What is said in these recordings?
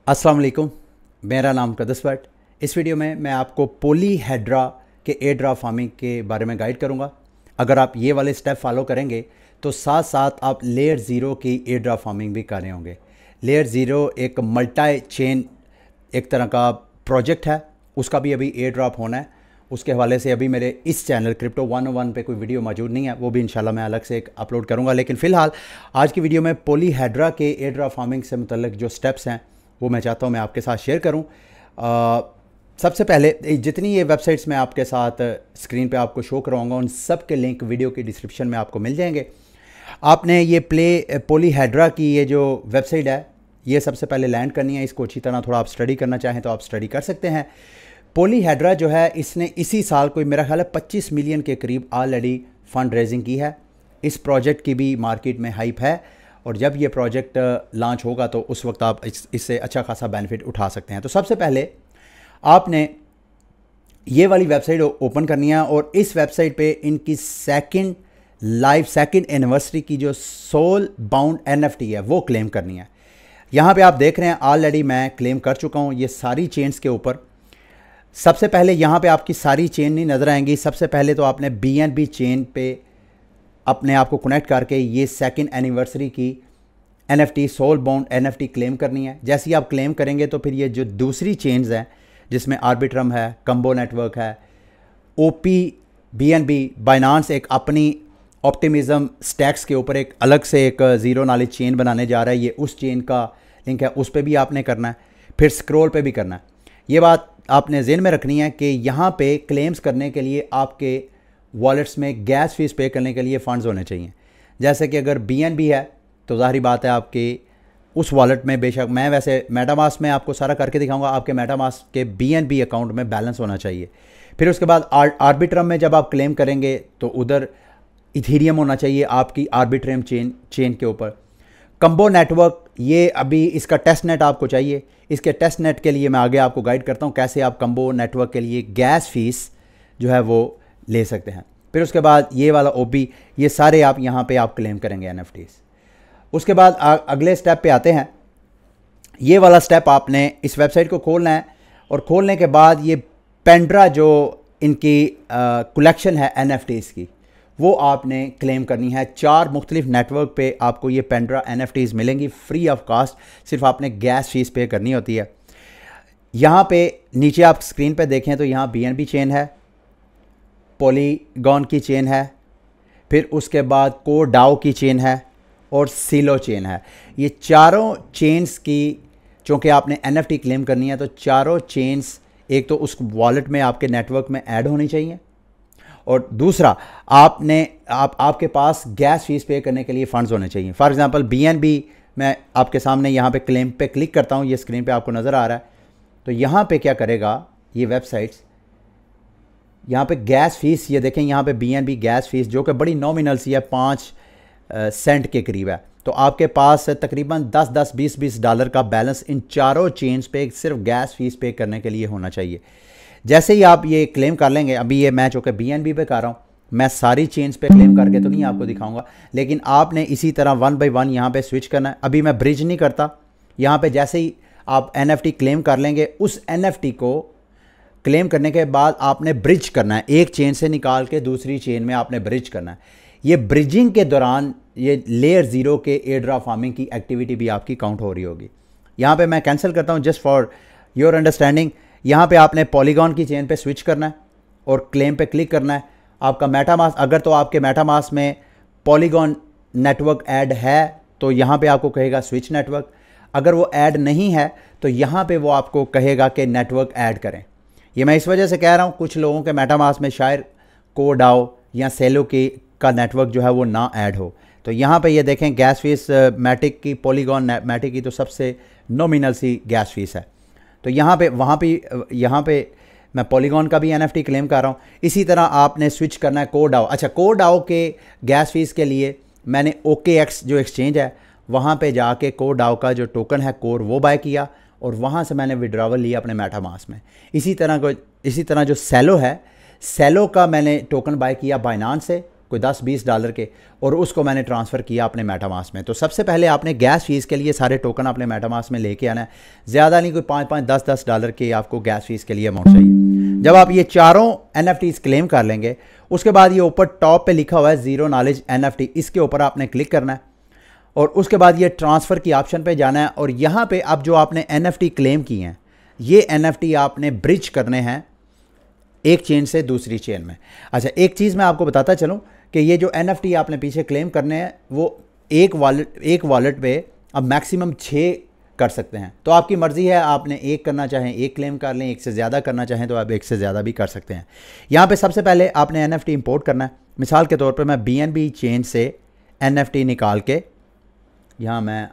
अस्सलाम वालेकुम, मेरा नाम कदस भट्ट। इस वीडियो में मैं आपको पॉलीहेड्रा के एयर ड्रॉप फार्मिंग के बारे में गाइड करूंगा। अगर आप ये वाले स्टेप फॉलो करेंगे तो साथ साथ आप लेयर ज़ीरो की एयर ड्रॉप फार्मिंग भी कर रहे होंगे। लेयर ज़ीरो एक मल्टी चेन एक तरह का प्रोजेक्ट है, उसका भी अभी एयर ड्रॉप होना है। उसके हवाले से अभी मेरे इस चैनल क्रिप्टो 101 पे कोई वीडियो मौजूद नहीं है, वो भी इंशाल्लाह मैं अलग से एक अपलोड करूंगा। लेकिन फ़िलहाल आज की वीडियो में पॉलीहेड्रा के एयर ड्रॉप फार्मिंग से मुतल्लिक जो स्टेप्स हैं वो मैं चाहता हूँ मैं आपके साथ शेयर करूँ। सबसे पहले जितनी ये वेबसाइट्स मैं आपके साथ स्क्रीन पे आपको शो कराऊंगा उन सब के लिंक वीडियो की डिस्क्रिप्शन में आपको मिल जाएंगे। आपने ये पॉलीहेड्रा की ये जो वेबसाइट है ये सबसे पहले लैंड करनी है। इसको अच्छी तरह थोड़ा आप स्टडी करना चाहें तो आप स्टडी कर सकते हैं। पॉलीहेड्रा जो है इसने इसी साल कोई मेरा ख्याल है 25 मिलियन के करीब ऑलरेडी फंड रेजिंग की है। इस प्रोजेक्ट की भी मार्केट में हाइप है और जब ये प्रोजेक्ट लॉन्च होगा तो उस वक्त आप इससे अच्छा खासा बेनिफिट उठा सकते हैं। तो सबसे पहले आपने ये वाली वेबसाइट ओपन करनी है और इस वेबसाइट पे इनकी सेकंड एनिवर्सरी की जो सोल बाउंड एनएफटी है वो क्लेम करनी है। यहाँ पे आप देख रहे हैं ऑलरेडी मैं क्लेम कर चुका हूँ ये सारी चेन्स के ऊपर। सबसे पहले यहाँ पे आपकी सारी चेन नहीं नज़र आएंगी। सबसे पहले तो आपने BNB चेन पे अपने आप को कनेक्ट करके ये सेकंड एनिवर्सरी की NFT soul bound NFT claim करनी है। जैसे ही आप क्लेम करेंगे तो फिर ये जो दूसरी चेन्स हैं जिसमें आर्बिट्रम है, कंबो नेटवर्क है, OP BNB बाइनांस एक अपनी ऑप्टिमिज्म स्टैक्स के ऊपर एक अलग से एक ज़ीरो नॉलेज चेन बनाने जा रहा है। ये उस चेन का लिंक है, उस पर भी आपने करना है, फिर स्क्रॉल पे भी करना है। ये बात आपने ज़हन में रखनी है कि यहाँ पे क्लेम्स करने के लिए आपके वॉलेट्स में गैस फीस पे करने के लिए फ़ंड्स होने चाहिए। जैसे कि अगर BNB है तो ज़ाहिर बात है आपके उस वॉलेट में, बेशक मैं वैसे मेटामास्क में आपको सारा करके दिखाऊंगा, आपके मेटामास्क के BNB अकाउंट में बैलेंस होना चाहिए। फिर उसके बाद आर्बिट्रम में जब आप क्लेम करेंगे तो उधर इथीरियम होना चाहिए आपकी आर्बिट्रम चेन के ऊपर। कंबो नेटवर्क ये अभी इसका टेस्ट नेट आपको चाहिए। इसके टेस्ट नेट के लिए मैं आगे आपको गाइड करता हूँ कैसे आप कंबो नेटवर्क के लिए गैस फीस जो है वो ले सकते हैं। फिर उसके बाद ये वाला OP ये सारे आप यहाँ पे आप क्लेम करेंगे NFTs। उसके बाद अगले स्टेप पे आते हैं। ये वाला स्टेप आपने इस वेबसाइट को खोलना है और खोलने के बाद ये पेंड्रा जो इनकी कलेक्शन है NFTs की वो आपने क्लेम करनी है। 4 मुख्तलिफ नेटवर्क पे आपको ये पेंड्रा NFTs मिलेंगी फ्री ऑफ कास्ट, सिर्फ आपने गैस फीस पे करनी होती है। यहाँ पे नीचे आप स्क्रीन पे देखें तो यहाँ BNB चेन है, पॉलीगॉन की चेन है, फिर उसके बाद कोडाओ की चेन है और सिलो चेन है। ये चारों चेन्स की चूँकि आपने NFT क्लेम करनी है तो चारों चेन्स एक तो उस वॉलेट में आपके नेटवर्क में ऐड होनी चाहिए और दूसरा आपके पास गैस फीस पे करने के लिए फ़ंड्स होने चाहिए। फॉर एग्जांपल BNB मैं आपके सामने यहाँ पे क्लेम पे क्लिक करता हूँ, ये स्क्रीन पे आपको नज़र आ रहा है। तो यहाँ पे क्या करेगा ये वेबसाइट्स, यहाँ पे गैस फीस ये देखें, यहाँ पे BNB गैस फीस जो कि बड़ी नॉमिनल सी है, 5 सेंट के करीब है। तो आपके पास तकरीबन 10-10, 20-20 डॉलर का बैलेंस इन चारों चेन्स पे सिर्फ गैस फीस पे करने के लिए होना चाहिए। जैसे ही आप ये क्लेम कर लेंगे, अभी ये मैं चूँकि BNB पे कर रहा हूँ, मैं सारी चेन्स पे क्लेम करके तो नहीं आपको दिखाऊंगा, लेकिन आपने इसी तरह 1 बाय 1 यहाँ पे स्विच करना है। अभी मैं ब्रिज नहीं करता, यहाँ पे जैसे ही आप NFT क्लेम कर लेंगे उस NFT को क्लेम करने के बाद आपने ब्रिज करना है, एक चेन से निकाल के दूसरी चेन में आपने ब्रिज करना है। ये ब्रिजिंग के दौरान ये लेयर ज़ीरो के एयर ड्रॉप फार्मिंग की एक्टिविटी भी आपकी काउंट हो रही होगी। यहाँ पे मैं कैंसिल करता हूँ जस्ट फॉर योर अंडरस्टैंडिंग। यहाँ पे आपने पॉलीगॉन की चेन पे स्विच करना है और क्लेम पे क्लिक करना है। आपका मेटामास्क, अगर तो आपके मेटामास्क में पॉलीगॉन नेटवर्क ऐड है तो यहाँ पे आपको कहेगा स्विच नेटवर्क। अगर वो ऐड नहीं है तो यहाँ पे वो आपको कहेगा कि नेटवर्क ऐड करें। ये मैं इस वजह से कह रहा हूँ कुछ लोगों के मेटामास्क में शायद कोडाओ या सेलो का नेटवर्क जो है वो ना ऐड हो। तो यहाँ पे ये देखें गैस फीस मैटिक की, पॉलीगॉन मैटिक की तो सबसे नॉमिनल सी गैस फीस है। तो यहाँ पे मैं पॉलीगॉन का भी NFT क्लेम कर रहा हूँ। इसी तरह आपने स्विच करना है कोडाओ। अच्छा, कोडाओ के गैस फीस के लिए मैंने OKX जो एक्सचेंज है वहाँ पे जाके कोडाओ का जो टोकन है कोर वो बाय किया और वहाँ से मैंने विड्रॉवल लिया अपने मेटामास्क में। इसी तरह जो सेलो है, सेलो का मैंने टोकन बाय किया बाइनांस से, कोई $10-20 के, और उसको मैंने ट्रांसफ़र किया अपने मेटामास्क में। तो सबसे पहले आपने गैस फीस के लिए सारे टोकन अपने मेटामास्क में लेके आना है। ज़्यादा नहीं, कोई $5-10 के आपको गैस फीस के लिए अमाउंट चाहिए। जब आप ये चारों NFTs क्लेम कर लेंगे, उसके बाद ये ऊपर टॉप पे लिखा हुआ है ज़ीरो नॉलेज NFT, इसके ऊपर आपने क्लिक करना है और उसके बाद ये ट्रांसफ़र की ऑप्शन पे जाना है। और यहाँ पे अब जो आपने NFT क्लेम किए हैं, ये NFT आपने ब्रिज करने हैं एक चेन से दूसरी चेन में। अच्छा, एक चीज़ मैं आपको बताता चलूँ कि ये जो NFT आपने पीछे क्लेम करने हैं, वो एक वॉलेट पे अब मैक्सिमम 6 कर सकते हैं। तो आपकी मर्ज़ी है, आपने एक करना चाहें एक क्लेम कर लें, एक से ज़्यादा करना चाहें तो आप एक से ज़्यादा भी कर सकते हैं। यहाँ पे सबसे पहले आपने NFT इंपोर्ट करना है। मिसाल के तौर पे मैं BNB चेन से NFT निकाल के, यहाँ मैं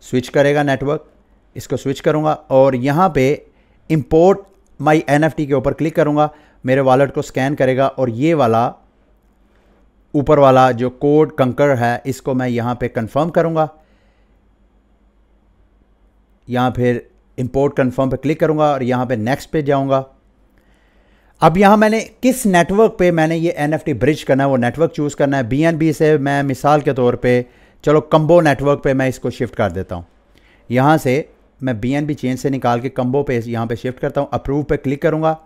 स्विच करेगा नेटवर्क, इसको स्विच करूँगा और यहाँ पे इंपोर्ट माई NFT के ऊपर क्लिक करूँगा, मेरे वॉलेट को स्कैन करेगा और ये वाला ऊपर वाला जो कोड कंकर है, इसको मैं यहाँ पे कंफर्म करूँगा। यहाँ फिर इंपोर्ट कंफर्म पे क्लिक करूँगा और यहाँ पे नेक्स्ट पे जाऊँगा। अब यहाँ मैंने किस नेटवर्क पे मैंने ये NFT ब्रिज करना है, वो नेटवर्क चूज़ करना है। BNB से मैं मिसाल के तौर पे चलो कंबो नेटवर्क पे मैं इसको शिफ्ट कर देता हूँ। यहाँ से मैं BNB चेन से निकाल के कंबो पे यहाँ पे शिफ्ट करता हूँ। अप्रूव पे क्लिक करूँगा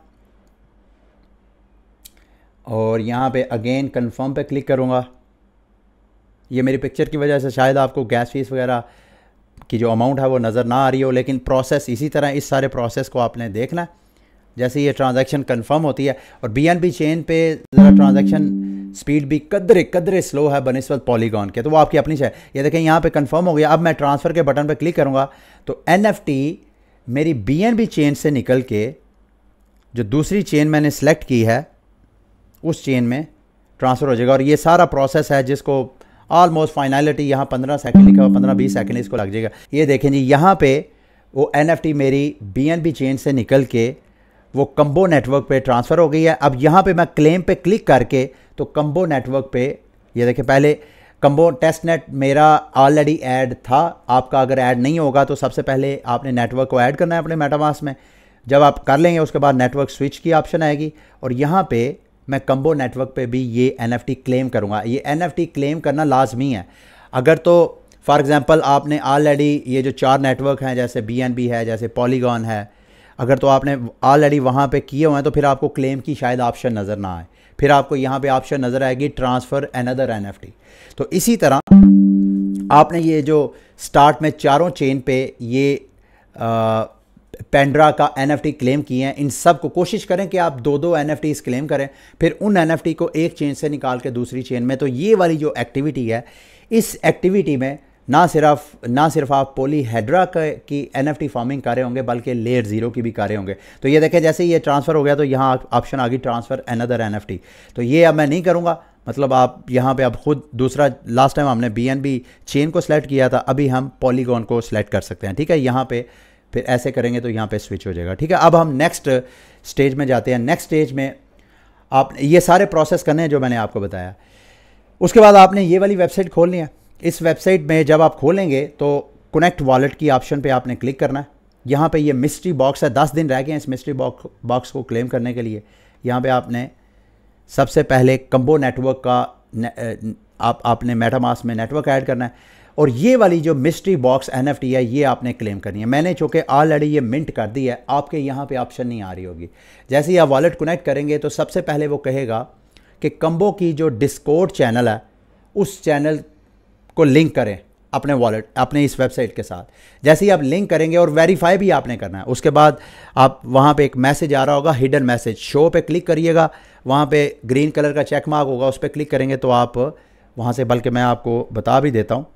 और यहाँ पे अगेन कंफर्म पे क्लिक करूँगा। ये मेरी पिक्चर की वजह से शायद आपको गैस फीस वगैरह की जो अमाउंट है वो नज़र ना आ रही हो, लेकिन प्रोसेस इसी तरह, इस सारे प्रोसेस को आपने देखना है। जैसे ये ट्रांजैक्शन कंफर्म होती है और BNB चेन पे ज़रा ट्रांजैक्शन स्पीड भी कदरे स्लो है बनिस्बत पॉलीगॉन के, तो वो आपकी अपनी है। ये देखें यहाँ पे कंफर्म हो गया। अब मैं ट्रांसफ़र के बटन पे क्लिक करूँगा तो NFT मेरी BNB चेन से निकल के जो दूसरी चेन मैंने सेलेक्ट की है उस चेन में ट्रांसफ़र हो जाएगा। और ये सारा प्रोसेस है जिसको ऑलमोस्ट फाइनलिटी यहाँ 15 सेकंड लिखा हुआ, 15-20 सेकंड इसको लग जाएगा। ये देखें जी, यहाँ पे वो NFT मेरी BNB चेन से निकल के वो कंबो नेटवर्क पे ट्रांसफ़र हो गई है। अब यहाँ पे मैं क्लेम पे क्लिक करके तो कंबो नेटवर्क पे, ये देखें, पहले कंबो टेस्ट नेट मेरा ऑलरेडी ऐड था। आपका अगर ऐड नहीं होगा तो सबसे पहले आपने नेटवर्क को ऐड करना है अपने मेटामास्क में। जब आप कर लेंगे उसके बाद नेटवर्क स्विच की ऑप्शन आएगी और यहाँ पे मैं कंबो नेटवर्क पे भी ये NFT क्लेम करूँगा। ये NFT क्लेम करना लाजमी है। अगर तो फॉर एग्ज़ाम्पल आपने ऑलरेडी ये जो 4 नेटवर्क हैं, जैसे BNB है, जैसे पॉलीगॉन है, अगर तो आपने ऑलरेडी वहाँ पे किए हुए हैं तो फिर आपको क्लेम की शायद ऑप्शन नज़र ना आए, फिर आपको यहाँ पे ऑप्शन नज़र आएगी ट्रांसफ़र अनदर NFT। तो इसी तरह आपने ये जो स्टार्ट में चारों चेन पे ये पेंड्रा का NFT क्लेम किए हैं, इन सब को कोशिश करें कि आप 2-2 NFTs क्लेम करें, फिर उन NFT को एक चेन से निकाल के दूसरी चेन में। तो ये वाली जो एक्टिविटी है, इस एक्टिविटी में ना सिर्फ आप पॉलीहेड्रा की NFT फार्मिंग कर रहे होंगे बल्कि लेयर 0 की भी कर रहे होंगे। तो ये देखें, जैसे ये ट्रांसफ़र हो गया तो यहाँ ऑप्शन आ गई ट्रांसफ़र अनदर NFT। तो ये अब मैं नहीं करूँगा, मतलब आप यहाँ पे अब खुद दूसरा, लास्ट टाइम हमने BNB चेन को सिलेक्ट किया था, अभी हम पॉलीगॉन को सिलेक्ट कर सकते हैं। ठीक है, यहाँ पे फिर ऐसे करेंगे तो यहाँ पे स्विच हो जाएगा। ठीक है, अब हम नेक्स्ट स्टेज में जाते हैं। नेक्स्ट स्टेज में आप ये सारे प्रोसेस करने हैं जो मैंने आपको बताया। उसके बाद आपने ये वाली वेबसाइट खोलनी है। इस वेबसाइट में जब आप खोलेंगे तो कनेक्ट वॉलेट की ऑप्शन पे आपने क्लिक करना है। यहाँ पे ये मिस्ट्री बॉक्स है, 10 दिन रह गए हैं इस मिस्ट्री बॉक्स को क्लेम करने के लिए। यहाँ पे आपने सबसे पहले कंबो नेटवर्क का आपने मेटामास्क में नेटवर्क ऐड करना है और ये वाली जो मिस्ट्री बॉक्स NFT है ये आपने क्लेम करनी है। मैंने चूँकि ऑलरेडी ये मिंट कर दी है, आपके यहाँ पे ऑप्शन नहीं आ रही होगी। जैसे ही आप वॉलेट कनेक्ट करेंगे तो सबसे पहले वो कहेगा कि कंबो की जो डिस्कॉर्ड चैनल है उस चैनल को लिंक करें अपने वॉलेट, अपने इस वेबसाइट के साथ। जैसे ही आप लिंक करेंगे और वेरीफाई भी आपने करना है, उसके बाद आप वहाँ पे एक मैसेज आ रहा होगा, हिडन मैसेज, शो पे क्लिक करिएगा। वहाँ पे ग्रीन कलर का चेक मार्क होगा, उस पर क्लिक करेंगे तो आप वहाँ से, बल्कि मैं आपको बता भी देता हूँ,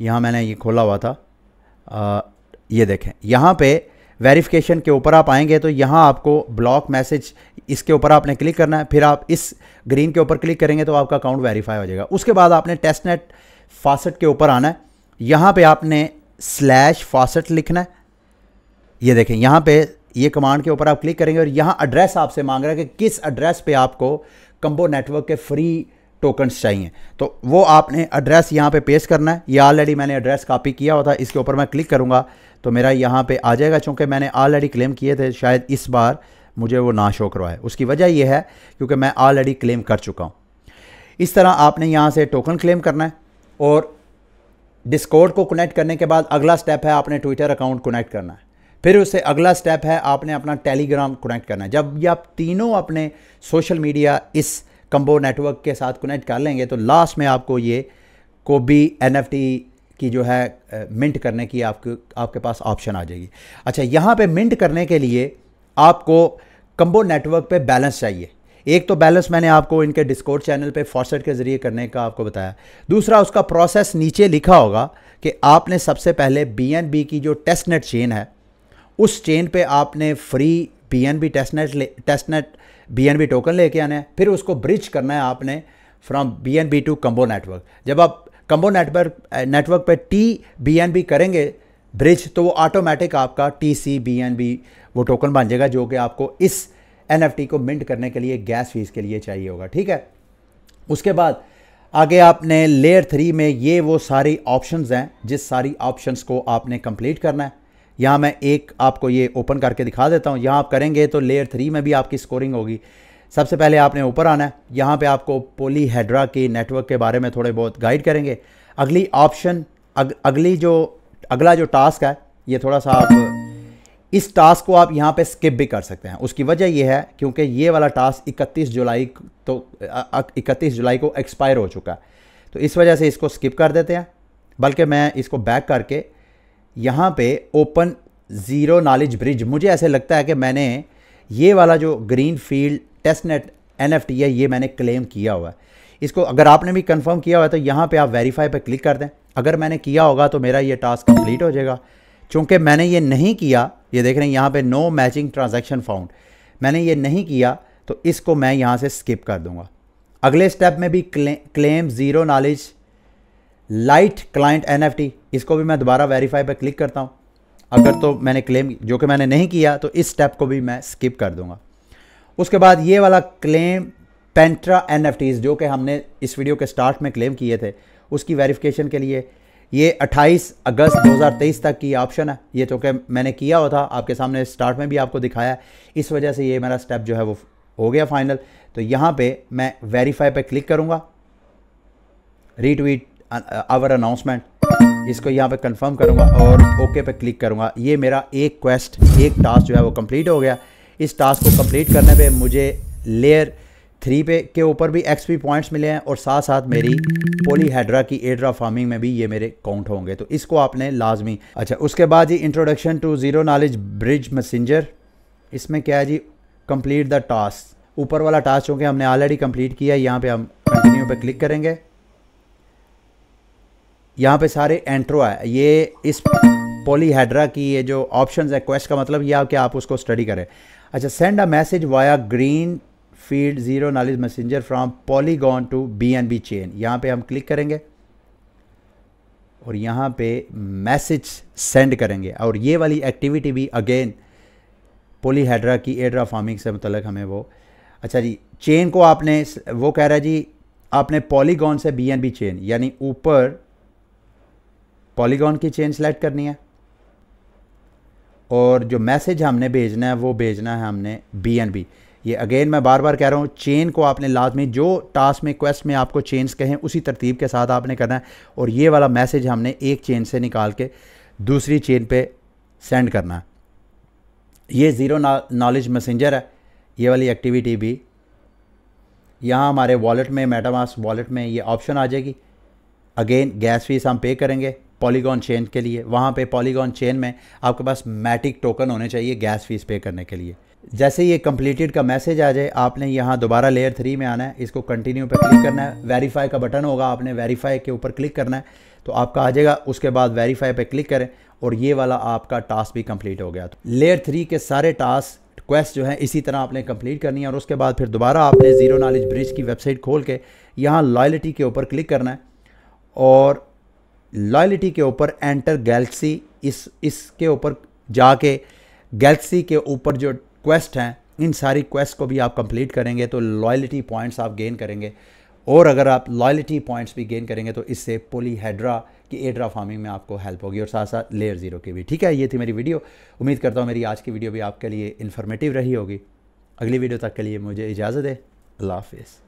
यहाँ मैंने ये खोला हुआ था, ये देखें, यहाँ पे वेरिफिकेशन के ऊपर आप आएंगे तो यहाँ आपको ब्लॉक मैसेज, इसके ऊपर आपने क्लिक करना है। फिर आप इस ग्रीन के ऊपर क्लिक करेंगे तो आपका अकाउंट वेरीफाई हो जाएगा। उसके बाद आपने टेस्टनेट फॉसेट के ऊपर आना है। यहाँ पे आपने /faucet लिखना है। ये देखें, यहाँ पे ये कमांड के ऊपर आप क्लिक करेंगे और यहाँ एड्रेस आपसे मांग रहा है कि किस एड्रेस पे आपको कंबो नेटवर्क के फ्री टोकन्स चाहिए। तो वो आपने एड्रेस यहाँ पे पेस्ट करना है। ये ऑलरेडी मैंने एड्रेस कॉपी किया हुआ था, इसके ऊपर मैं क्लिक करूँगा तो मेरा यहाँ पे आ जाएगा। चूँकि मैंने ऑलरेडी क्लेम किए थे, शायद इस बार मुझे वो ना शो करवाए। उसकी वजह यह है क्योंकि मैं ऑलरेडी क्लेम कर चुका हूँ। इस तरह आपने यहाँ से टोकन क्लेम करना है और डिस्कॉर्ड को कनेक्ट करने के बाद अगला स्टेप है आपने ट्विटर अकाउंट कनेक्ट करना है। फिर उससे अगला स्टेप है आपने अपना टेलीग्राम कनेक्ट करना है। जब ये आप तीनों अपने सोशल मीडिया इस कंबो नेटवर्क के साथ कनेक्ट कर लेंगे तो लास्ट में आपको ये कोबी NFT की जो है मिंट करने की आपके पास ऑप्शन आ जाएगी। अच्छा, यहाँ पे मिंट करने के लिए आपको कंबो नेटवर्क पे बैलेंस चाहिए। एक तो बैलेंस मैंने आपको इनके डिस्कॉर्ड चैनल पे फॉरसेट के ज़रिए करने का आपको बताया। दूसरा उसका प्रोसेस नीचे लिखा होगा कि आपने सबसे पहले BNB की जो टेस्टनेट चेन है उस चेन पे आपने free BNB testnet BNB token लेके आना है। फिर उसको ब्रिज करना है आपने from BNB to Combo network. जब आप कंबो नेटवर्क पे TBNB करेंगे ब्रिज तो वो ऑटोमेटिक आपका TCBNB वो टोकन बन जाएगा जो कि आपको इस NFT को मिंट करने के लिए गैस फीस के लिए चाहिए होगा। ठीक है, उसके बाद आगे आपने लेयर 3 में ये वो सारी ऑप्शंस हैं जिस सारी ऑप्शंस को आपने कंप्लीट करना है। यहाँ मैं एक आपको ये ओपन करके दिखा देता हूँ। यहाँ आप करेंगे तो लेयर 3 में भी आपकी स्कोरिंग होगी। सबसे पहले आपने ऊपर आना है। यहाँ पे आपको पॉलीहेड्रा के नेटवर्क के बारे में थोड़े बहुत गाइड करेंगे। अगली ऑप्शन अगला जो टास्क है ये थोड़ा सा आप इस टास्क को आप यहाँ पे स्किप भी कर सकते हैं। उसकी वजह ये है क्योंकि ये वाला टास्क 31 जुलाई को एक्सपायर हो चुका है, तो इस वजह से इसको स्किप कर देते हैं। बल्कि मैं इसको बैक करके यहाँ पे ओपन ज़ीरो नॉलेज ब्रिज, मुझे ऐसे लगता है कि मैंने ये वाला जो ग्रीन फील्ड टेस्टनेट NFT है ये मैंने क्लेम किया हुआ है। इसको अगर आपने भी कंफर्म किया हुआ है तो यहाँ पे आप वेरीफाई पे क्लिक कर दें। अगर मैंने किया होगा तो मेरा ये टास्क कंप्लीट हो जाएगा। चूँकि मैंने ये नहीं किया, ये देख रहे हैं यहाँ पे नो मैचिंग ट्रांजैक्शन फाउंड, मैंने ये नहीं किया तो इसको मैं यहाँ से स्किप कर दूँगा। अगले स्टेप में भी claim zero knowledge light client NFT, इसको भी मैं दोबारा वेरीफाई पे क्लिक करता हूँ। अगर तो मैंने क्लेम जो कि मैंने नहीं किया तो इस स्टेप को भी मैं स्किप कर दूँगा। उसके बाद ये वाला क्लेम पेंट्रा NFTs जो कि हमने इस वीडियो के स्टार्ट में क्लेम किए थे उसकी वेरिफिकेशन के लिए ये 28 अगस्त 2023 तक की ऑप्शन है। ये तो कि मैंने किया हुआ था, आपके सामने स्टार्ट में भी आपको दिखाया, इस वजह से ये मेरा स्टेप जो है वो हो गया फाइनल। तो यहाँ पे मैं वेरीफाई पे क्लिक करूँगा, रीट्वीट आवर अनाउंसमेंट, इसको यहाँ पे कंफर्म करूँगा और ओके पे क्लिक करूँगा। ये मेरा एक टास्क जो है वो कंप्लीट हो गया। इस टास्क को कंप्लीट करने पे मुझे लेयर 3 पे के ऊपर भी XP पॉइंट्स मिले हैं और साथ साथ मेरी पॉलीहेड्रा की एड्रा फार्मिंग में भी ये मेरे काउंट होंगे, तो इसको आपने लाजमी। अच्छा, उसके बाद जी introduction to zero knowledge bridge messenger, इसमें क्या है जी, कंप्लीट द टास्क। ऊपर वाला टास्क चूँकि हमने ऑलरेडी कंप्लीट किया है, यहाँ पे हम कंटिन्यू पे क्लिक करेंगे। यहाँ पे सारे एंट्रो है, ये इस पॉलीहेड्रा की ये जो ऑप्शंस है, क्वेस्ट का मतलब यह कि आप उसको स्टडी करें। अच्छा, send a message via Greenfield zero knowledge messenger from Polygon to BNB chain, यहाँ पे हम क्लिक करेंगे और यहाँ पे मैसेज सेंड करेंगे। और ये वाली एक्टिविटी भी अगेन पॉलीहेड्रा की एड्रा फार्मिंग से मुतल्लिक हमें वो, अच्छा जी, चेन को आपने, वो कह रहा है जी आपने पॉलीगॉन से BNB चेन, यानी ऊपर पॉलीगॉन की चेन सेलेक्ट करनी है और जो मैसेज हमने भेजना है वो भेजना है हमने BNB। ये अगेन मैं बार बार कह रहा हूँ, चेन को आपने लाजमी जो टास्क में क्वेस्ट में आपको चेन्स कहें उसी तरतीब के साथ आपने करना है और ये वाला मैसेज हमने एक चेन से निकाल के दूसरी चेन पे सेंड करना है। ये ज़ीरो नॉलेज मैसेंजर है, ये वाली एक्टिविटी भी यहाँ हमारे वॉलेट में, मेटामास्क वॉलेट में ये ऑप्शन आ जाएगी। अगेन गैस फीस हम पे करेंगे पॉलीगॉन चेन के लिए, वहाँ पे पॉलीगॉन चेन में आपके पास मैटिक टोकन होने चाहिए गैस फीस पे करने के लिए। जैसे ये कंप्लीटेड का मैसेज आ जाए, आपने यहाँ दोबारा लेयर 3 में आना है, इसको कंटिन्यू पे क्लिक करना है। वेरीफाई का बटन होगा, आपने वेरीफाई के ऊपर क्लिक करना है तो आपका आ जाएगा। उसके बाद वेरीफाई पे क्लिक करें और ये वाला आपका टास्क भी कंप्लीट हो गया। तो लेयर 3 के सारे टास्क क्वेस्ट जो है इसी तरह आपने कंप्लीट करनी है और उसके बाद फिर दोबारा आपने ज़ीरो नॉलेज ब्रिज की वेबसाइट खोल के यहाँ लॉयल्टी के ऊपर क्लिक करना है और लॉयल्टी के ऊपर एंटर गैलेक्सी, इसके ऊपर जाके गैलेक्सी के ऊपर जो क्वेस्ट हैं इन सारी क्वेस्ट को भी आप कंप्लीट करेंगे तो लॉयल्टी पॉइंट्स आप गेन करेंगे। और अगर आप लॉयल्टी पॉइंट्स भी गेन करेंगे तो इससे पॉलीहेड्रा की एड्रा फार्मिंग में आपको हेल्प होगी और साथ साथ लेयर 0 की भी। ठीक है, ये थी मेरी वीडियो। उम्मीद करता हूँ मेरी आज की वीडियो भी आपके लिए इन्फॉर्मेटिव रही होगी। अगली वीडियो तक के लिए मुझे इजाज़त दें। अल्लाह हाफिज़।